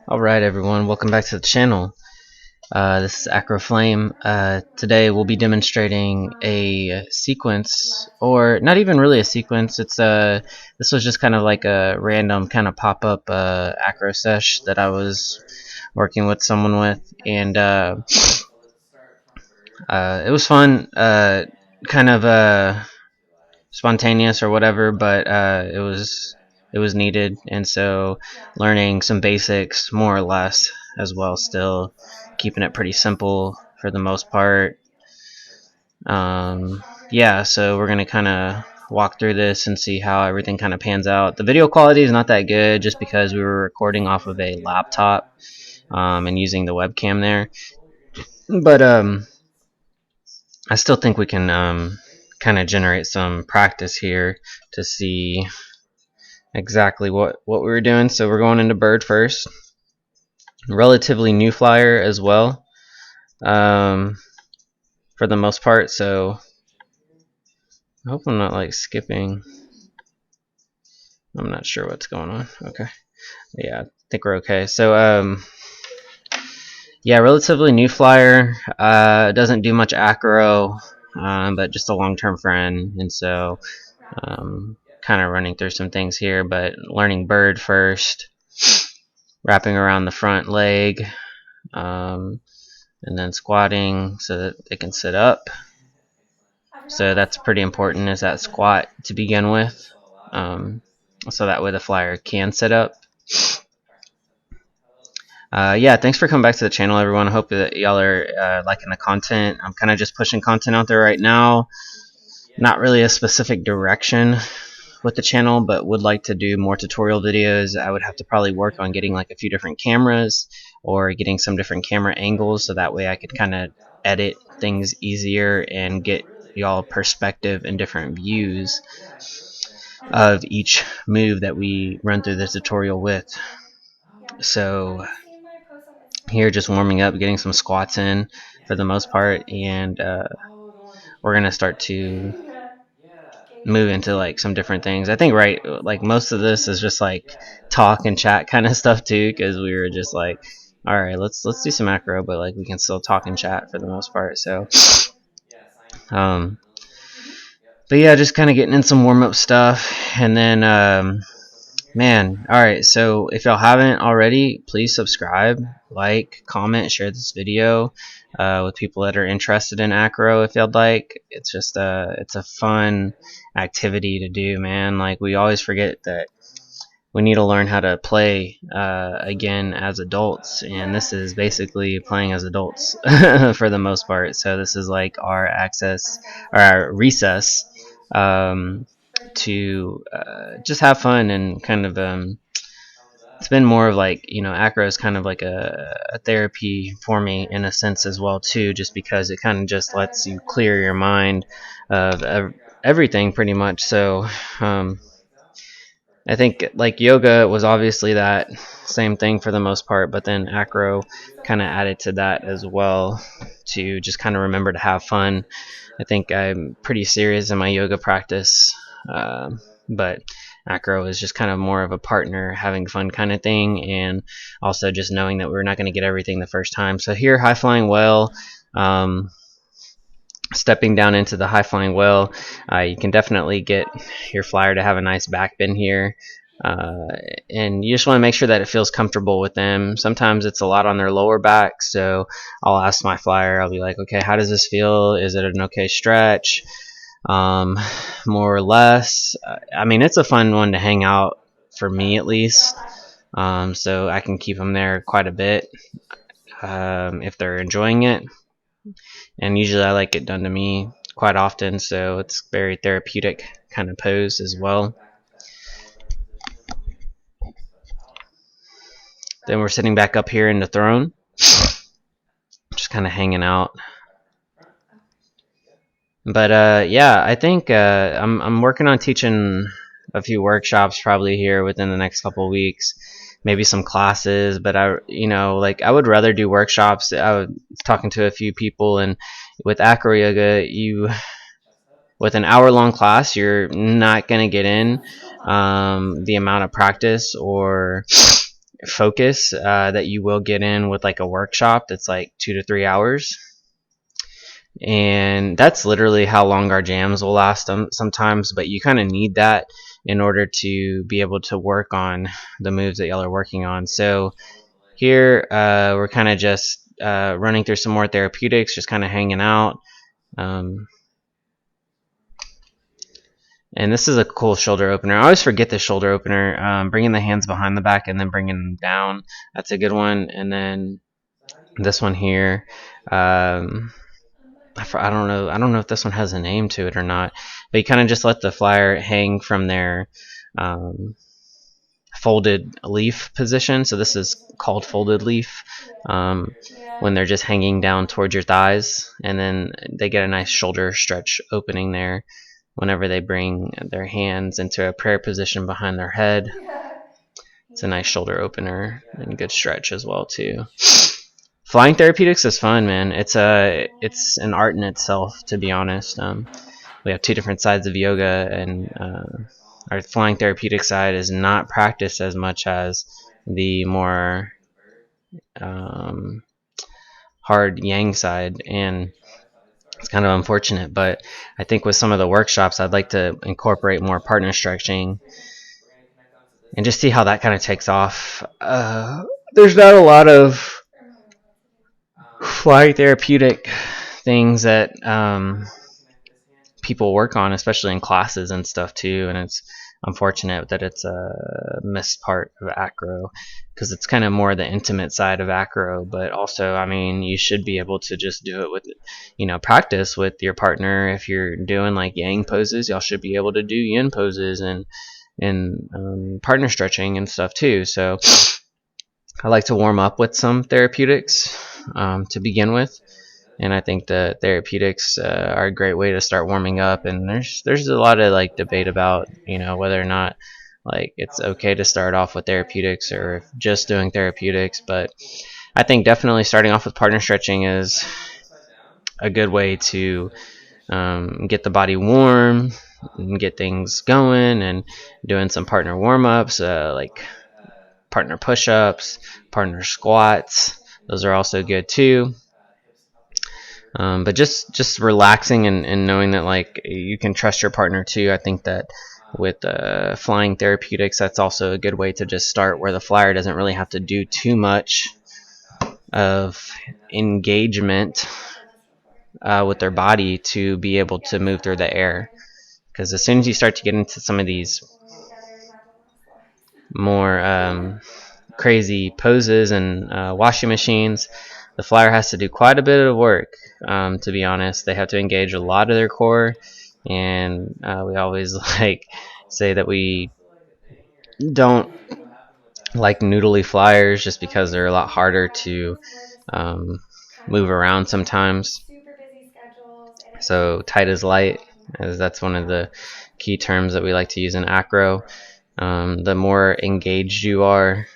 Alright everyone, welcome back to the channel. This is Acro Flame. Today we'll be demonstrating a sequence, or not even really a sequence. This was just kind of like a random kind of pop-up acro sesh that I was working with someone with, and it was fun, kind of spontaneous or whatever, but it was needed, and so learning some basics more or less as well, still keeping it pretty simple for the most part. Yeah, so we're gonna kind of walk through this and see how everything kind of pans out. The video quality is not that good just because we were recording off of a laptop and using the webcam there, but I still think we can kind of generate some practice here to see exactly what we were doing. So we're going into bird first. Relatively new flyer as well, um, for the most part. So I hope I'm not like skipping. I'm not sure what's going on. Okay, yeah, I think we're okay. So yeah, relatively new flyer. Doesn't do much acro, but just a long-term friend, and so kind of running through some things here. But learning bird first, wrapping around the front leg. And then squatting so that they can sit up. So that's pretty important, is that squat to begin with, so that way the flyer can sit up. Yeah, thanks for coming back to the channel, everyone. I hope that y'all are liking the content. I'm kind of just pushing content out there right now. Not really a specific direction with the channel, but would like to do more tutorial videos. I would have to probably work on getting like a few different cameras or getting some different camera angles, so that way I could kind of edit things easier and get y'all perspective and different views of each move that we run through the tutorial with. So here, just warming up, getting some squats in for the most part, and we're gonna start to move into like some different things. I think, right, like most of this is just like talk and chat kind of stuff too, because we were just like, all right, let's do some macro, but like we can still talk and chat for the most part. So um but yeah, just kind of getting in some warm-up stuff, and then man, all right, so if y'all haven't already, please subscribe, like, comment, share this video with people that are interested in acro if y'all like. It's just it's a fun activity to do, man. Like, we always forget that we need to learn how to play again as adults, and this is basically playing as adults for the most part. So this is like our access or our recess, to just have fun and kind of it's been more of like, acro is kind of like a therapy for me in a sense as well too, just because it kind of just lets you clear your mind of everything pretty much. So I think like yoga was obviously that same thing for the most part, but then acro kind of added to that as well, to just kind of remember to have fun. I think I'm pretty serious in my yoga practice, but acro is just kind of more of a partner, having fun kind of thing, and also just knowing that we're not going to get everything the first time. So here, high flying well. Stepping down into the high flying well, you can definitely get your flyer to have a nice back bend here, and you just want to make sure that it feels comfortable with them. Sometimes it's a lot on their lower back, so I'll ask my flyer, I'll be like, okay, how does this feel? Is it an okay stretch? More or less. I mean, it's a fun one to hang out for me, at least, so I can keep them there quite a bit if they're enjoying it. And usually I like it done to me quite often, so it's very therapeutic kind of pose as well. Then we're sitting back up here in the throne, just kind of hanging out. But yeah, I think I'm working on teaching a few workshops probably here within the next couple of weeks, maybe some classes. But I would rather do workshops. I was talking to a few people, and with AcroYoga, with an hour-long class, you're not going to get in the amount of practice or focus that you will get in with like a workshop that's like 2 to 3 hours. And that's literally how long our jams will last sometimes, but you kind of need that in order to be able to work on the moves that y'all are working on. So here we're kind of just running through some more therapeutics, just kind of hanging out. And this is a cool shoulder opener. I always forget the shoulder opener. Bringing the hands behind the back and then bringing them down. That's a good one. And then this one here. I don't know. I don't know if this one has a name to it or not. But you kind of just let the flyer hang from their folded leaf position. So this is called folded leaf. When they're just hanging down towards your thighs, and then they get a nice shoulder stretch opening there whenever they bring their hands into a prayer position behind their head. It's a nice shoulder opener and good stretch as well too. Flying therapeutics is fun, man. It's an art in itself, to be honest. We have two different sides of yoga, and our flying therapeutic side is not practiced as much as the more hard yang side, and it's kind of unfortunate. But I think with some of the workshops, I'd like to incorporate more partner stretching and just see how that kind of takes off. There's not a lot of flying therapeutic things that people work on, especially in classes and stuff too, and it's unfortunate that it's a missed part of acro, because it's kind of more the intimate side of acro. But also, I mean, you should be able to just do it with, practice with your partner. If you're doing like yang poses, y'all should be able to do yin poses and partner stretching and stuff too. So I like to warm up with some therapeutics to begin with. And I think the therapeutics are a great way to start warming up. And there's a lot of like debate about whether or not like it's okay to start off with therapeutics or if just doing therapeutics. But I think definitely starting off with partner stretching is a good way to get the body warm and get things going, and doing some partner warm-ups like partner push-ups, partner squats. Those are also good too. But just relaxing and knowing that like you can trust your partner too. I think that with flying therapeutics, that's also a good way to just start, where the flyer doesn't really have to do too much of engagement with their body to be able to move through the air. Because as soon as you start to get into some of these more crazy poses and washing machines, the flyer has to do quite a bit of work. To be honest, they have to engage a lot of their core, and we always like say that we don't like noodly flyers just because they're a lot harder to move around sometimes. So tight as light, as that's one of the key terms that we like to use in acro. The more engaged you are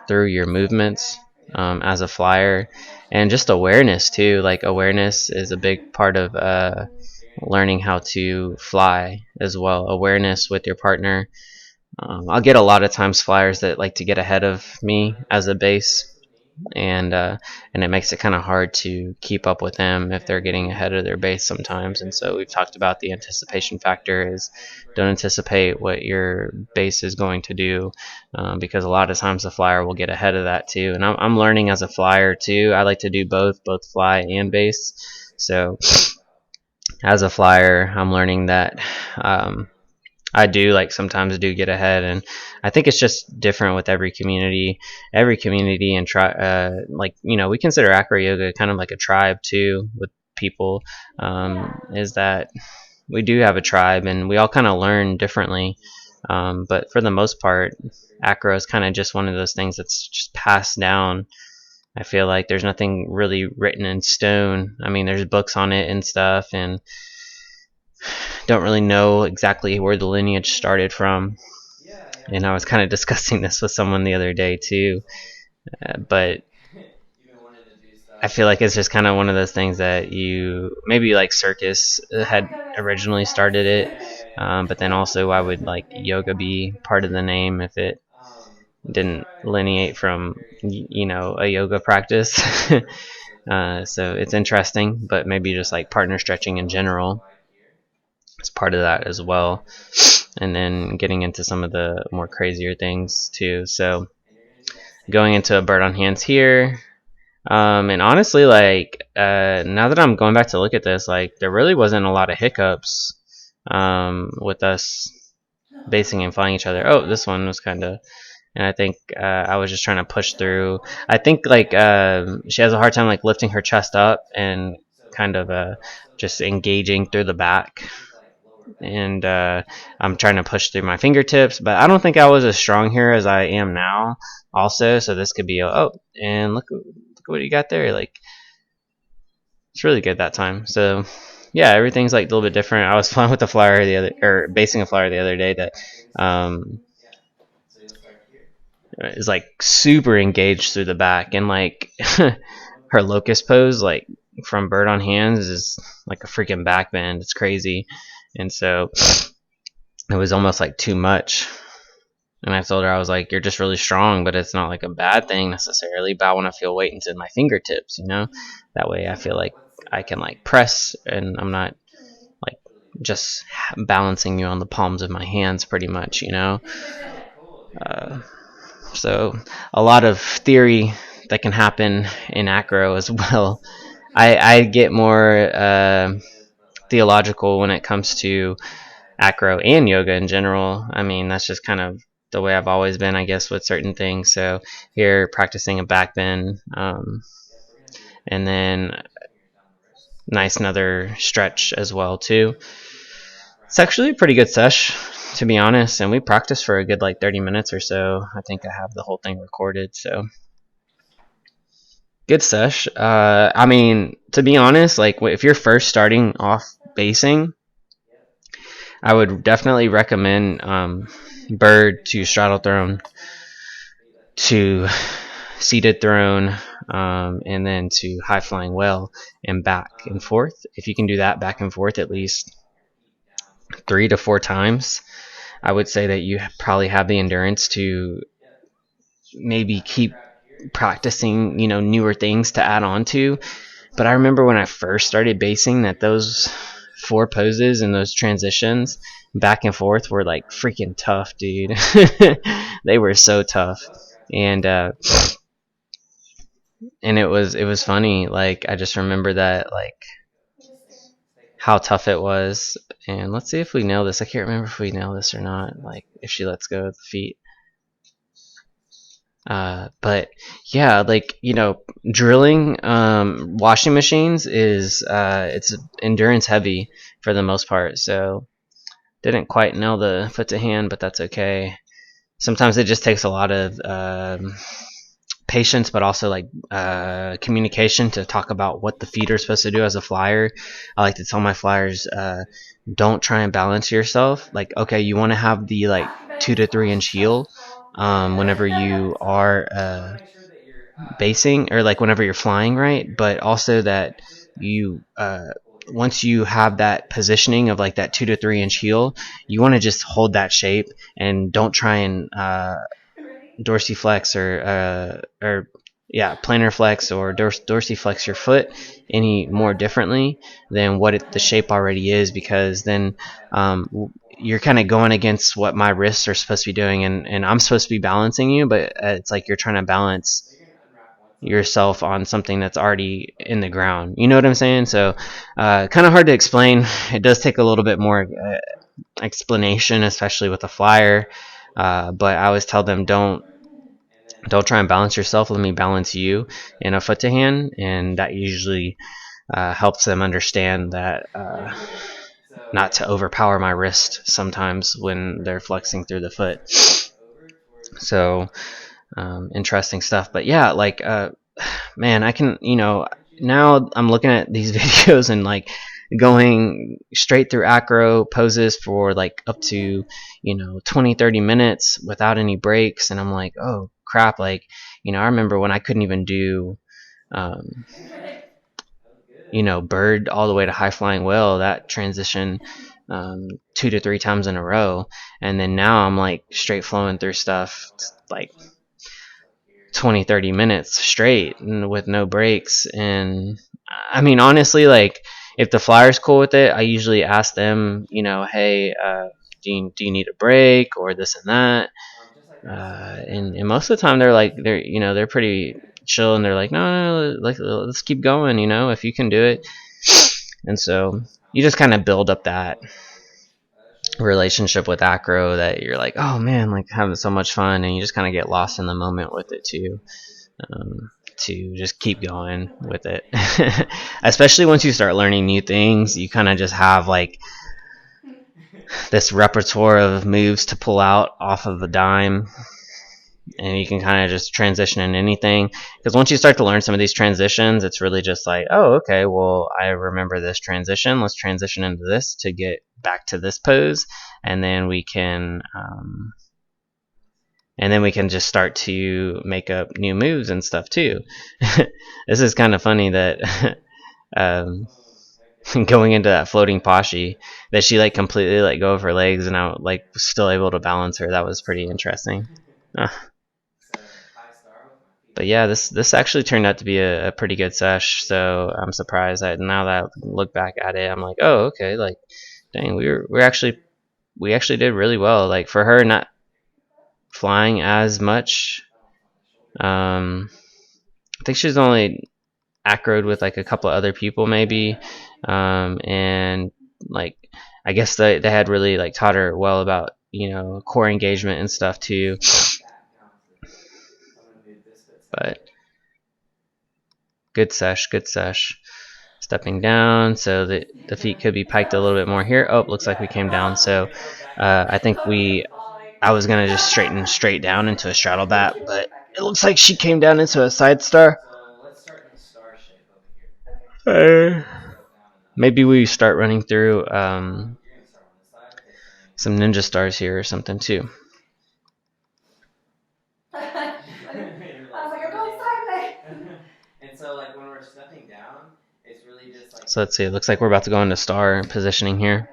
through your movements as a flyer, and just awareness too. Like awareness is a big part of learning how to fly as well. Awareness with your partner. I'll get a lot of times flyers that like to get ahead of me as a base, and it makes it kind of hard to keep up with them if they're getting ahead of their base sometimes. And so we've talked about the anticipation factor is don't anticipate what your base is going to do, because a lot of times the flyer will get ahead of that too. And I'm learning as a flyer too. I like to do both fly and base. So as a flyer, I'm learning that I do like sometimes do get ahead, and I think it's just different with every community. Every community and like we consider acro yoga kind of like a tribe too with people. Is that we do have a tribe, and we all kind of learn differently. But for the most part, acro is kind of just one of those things that's just passed down. I feel like there's nothing really written in stone. I mean, there's books on it and stuff, and don't really know exactly where the lineage started from. And I was kind of discussing this with someone the other day too, but I feel like it's just kind of one of those things that you maybe like circus had originally started it, but then also why would like yoga be part of the name if it didn't lineate from a yoga practice. So it's interesting, but maybe just like partner stretching in general is part of that as well. And then getting into some of the more crazier things too. So going into a bird on hands here. And honestly, like now that I'm going back to look at this, like there really wasn't a lot of hiccups with us basing and flying each other. Oh, this one was kind of, and I think I was just trying to push through. I think like she has a hard time like lifting her chest up and kind of just engaging through the back. And I'm trying to push through my fingertips, but I don't think I was as strong here as I am now. Also, so this could be and look what you got there. Like it's really good that time. So yeah, everything's like a little bit different. I was flying with a flyer basing a flyer the other day that is like super engaged through the back, and like her locust pose, like from bird on hands, is like a freaking back bend. It's crazy, and so it was almost like too much. And I told her, I was like, you're just really strong, but it's not like a bad thing necessarily. But I want to feel weight into my fingertips. That way I feel like I can like press, and I'm not like just balancing you on the palms of my hands, pretty much. Uh, so a lot of theory that can happen in acro as well. I get more theological when it comes to acro and yoga in general. I mean, that's just kind of the way I've always been, I guess, with certain things. So here, practicing a back bend, and then nice another stretch as well too. It's actually a pretty good sesh, to be honest, and we practiced for a good like 30 minutes or so. I think I have the whole thing recorded, so good sesh. I mean, to be honest, like if you're first starting off basing, I would definitely recommend bird to straddle throne to seated throne, and then to high flying whale and back and forth. If you can do that back and forth at least 3 to 4 times, I would say that you probably have the endurance to maybe keep practicing, newer things to add on to. But I remember when I first started basing that those 4 poses and those transitions back and forth were like freaking tough, dude. They were so tough. And it was funny. Like I just remember that, like how tough it was. And let's see if we nail this. I can't remember if we nail this or not. Like if she lets go of the feet. But yeah, like drilling washing machines is it's endurance heavy for the most part. So didn't quite nail the foot to hand, but that's okay. Sometimes it just takes a lot of patience, but also like communication to talk about what the feet are supposed to do as a flyer. I like to tell my flyers, don't try and balance yourself. Like, okay, you want to have the like 2 to 3 inch heel whenever you are basing, or like whenever you're flying, right? But also that you once you have that positioning of like that 2 to 3 inch heel, you want to just hold that shape and don't try and dorsiflex or yeah, plantar flex or dorsiflex your foot any more differently than what the shape already is, because then you're kind of going against what my wrists are supposed to be doing, and I'm supposed to be balancing you, but it's like you're trying to balance yourself on something that's already in the ground. You know what I'm saying? So kind of hard to explain. It does take a little bit more explanation, especially with a flyer. But I always tell them, don't try and balance yourself. Let me balance you in a foot to hand, and that usually helps them understand that not to overpower my wrist sometimes when they're flexing through the foot. So interesting stuff. But yeah, like man, I can, now I'm looking at these videos and like going straight through acro poses for like up to 20-30 minutes without any breaks, and I'm like, oh crap, like I remember when I couldn't even do bird all the way to high flying whale. That transition 2 to 3 times in a row, and then now I'm like straight flowing through stuff like 20-30 minutes straight and with no breaks. And I mean, honestly, like if the flyer's cool with it, I usually ask them, hey, do you need a break or this and that. And most of the time they're pretty chill, and they're like, no, like, let's keep going, if you can do it. And so you just kind of build up that relationship with acro that you're like, oh man, like having so much fun, and you just kind of get lost in the moment with it too. To just keep going with it. Especially once you start learning new things, you kind of just have like this repertoire of moves to pull out off of a dime, and you can kind of just transition in anything. Because once you start to learn some of these transitions, it's really just like, oh, okay, well, I remember this transition. Let's transition into this to get back to this pose, and then we can just start to make up new moves and stuff too. This is kind of funny that going into that floating poshy, that she like completely let go of her legs, and I like was still able to balance her. That was pretty interesting. But yeah, this actually turned out to be a pretty good sesh, so I'm surprised. Now that I look back at it, I'm like, oh, okay, like, dang, we actually did really well. Like for her not flying as much, I think she's only acroed with like a couple of other people maybe, and like I guess they had really like taught her well about core engagement and stuff too. But good sesh. Stepping down, so the feet could be piked a little bit more here. Oh, looks like we came down. So I think I was gonna just straighten straight down into a straddle bat, but it looks like she came down into a side star. Maybe we start running through some ninja stars here or something too. I was like, I'm going sideways. So let's see. It looks like we're about to go into star positioning here.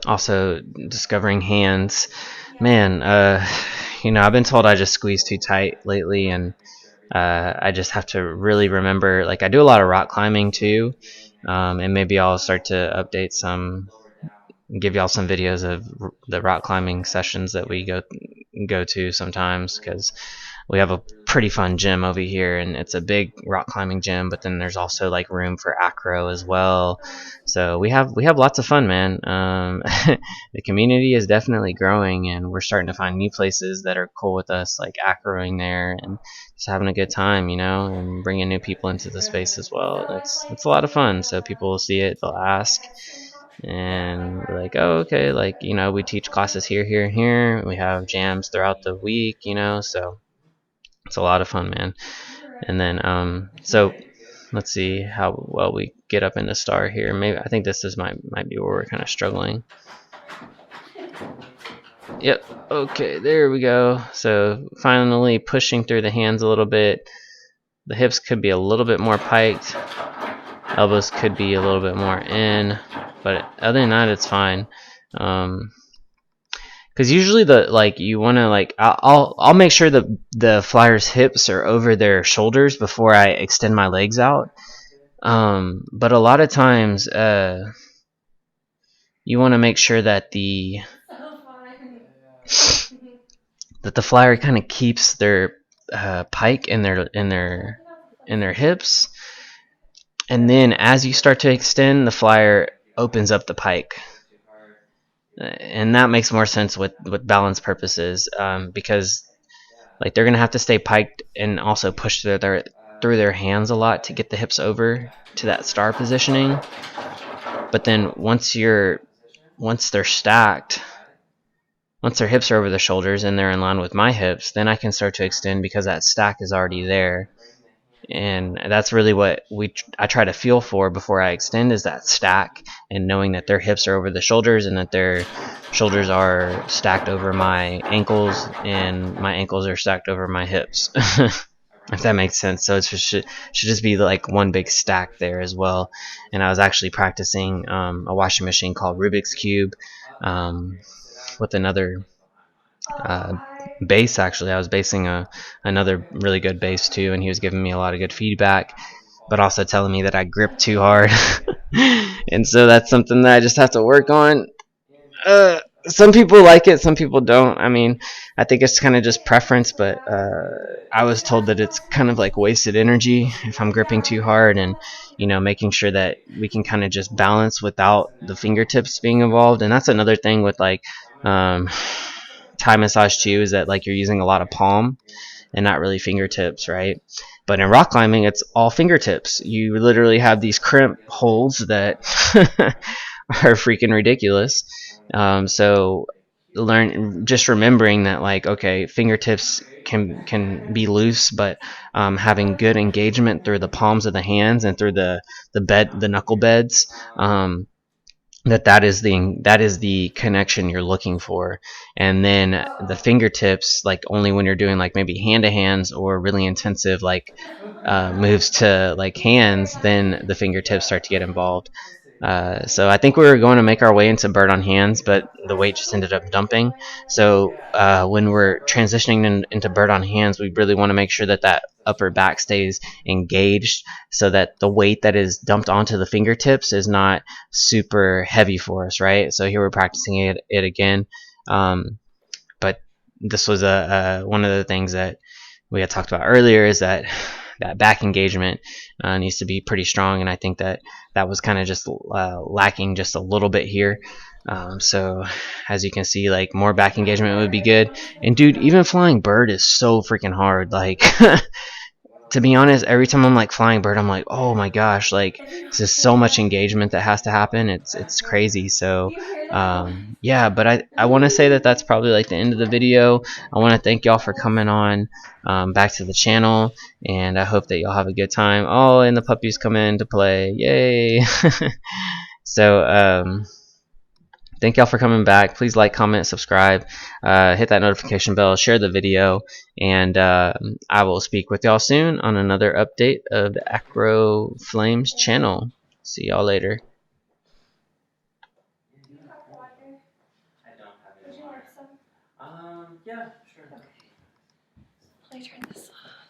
Also discovering hands. Man, I've been told I just squeeze too tight lately, and I just have to really remember. Like I do a lot of rock climbing too, and maybe I'll start to update give y'all some videos of the rock climbing sessions that we go to sometimes, because we have a pretty fun gym over here, and it's a big rock climbing gym, but then there's also like room for acro as well. So we have lots of fun, man. The community is definitely growing, and we're starting to find new places that are cool with us, like acroing there and just having a good time, and bringing new people into the space as well. It's a lot of fun. So people will see it, they'll ask, and we're like, oh, okay, like, we teach classes here, here, and here. We have jams throughout the week, so it's a lot of fun, man. And then so let's see how well we get up into star here. Maybe I think this might be where we're kind of struggling. Yep, okay, there we go. So finally pushing through the hands a little bit. The hips could be a little bit more piked, elbows could be a little bit more in, but other than that, it's fine. Because usually you want to I'll make sure that the flyer's hips are over their shoulders before I extend my legs out. But a lot of times you want to make sure that the flyer kind of keeps their pike in their hips, and then as you start to extend, the flyer opens up the pike. And that makes more sense with balance purposes, because like they're gonna have to stay piked and also push through their hands a lot to get the hips over to that star positioning. But then once they're stacked, once their hips are over the shoulders and they're in line with my hips, then I can start to extend because that stack is already there. And that's really what I try to feel for before I extend, is that stack, and knowing that their hips are over the shoulders and that their shoulders are stacked over my ankles and my ankles are stacked over my hips. if that makes sense. So it should just be like one big stack there as well. And I was actually practicing a washing machine called Rubik's Cube um, with another uh, bass. Actually, I was basing another really good bass too, and he was giving me a lot of good feedback, but also telling me that I grip too hard. And so that's something that I just have to work on. Some people like it, some people don't. I mean, I think it's kind of just preference, but I was told that it's kind of like wasted energy if I'm gripping too hard, and making sure that we can kind of just balance without the fingertips being involved. And that's another thing with like um, Thai massage too, is that like you're using a lot of palm and not really fingertips, right? But in rock climbing, it's all fingertips. You literally have these crimp holds that are freaking ridiculous. So learn just remembering that, like, okay, fingertips can be loose, but having good engagement through the palms of the hands and through the knuckle beds. That is the connection you're looking for. And then the fingertips, like only when you're doing like maybe hand to hands or really intensive like moves to like hands, then the fingertips start to get involved. So I think we were going to make our way into bird on hands, but the weight just ended up dumping. So when we're transitioning into bird on hands, we really want to make sure that that upper back stays engaged, so that the weight that is dumped onto the fingertips is not super heavy for us, right? So here we're practicing it again. But this was one of the things that we had talked about earlier, is that that back engagement needs to be pretty strong, and I think that was kind of just lacking just a little bit here. So as you can see, like more back engagement would be good. And dude, even flying bird is so freaking hard. Like to be honest, every time I'm like flying bird, I'm like, oh my gosh, like this is so much engagement that has to happen. It's crazy. So yeah, but I want to say that that's probably like the end of the video. I want to thank y'all for coming on back to the channel, and I hope that y'all have a good time. Oh, and the puppies come in to play, yay! So thank y'all for coming back. Please like, comment, subscribe, hit that notification bell, share the video, and I will speak with y'all soon on another update of the Acro Flames channel. See y'all later. Would you like some? Yeah, sure. Okay. Let me turn this off.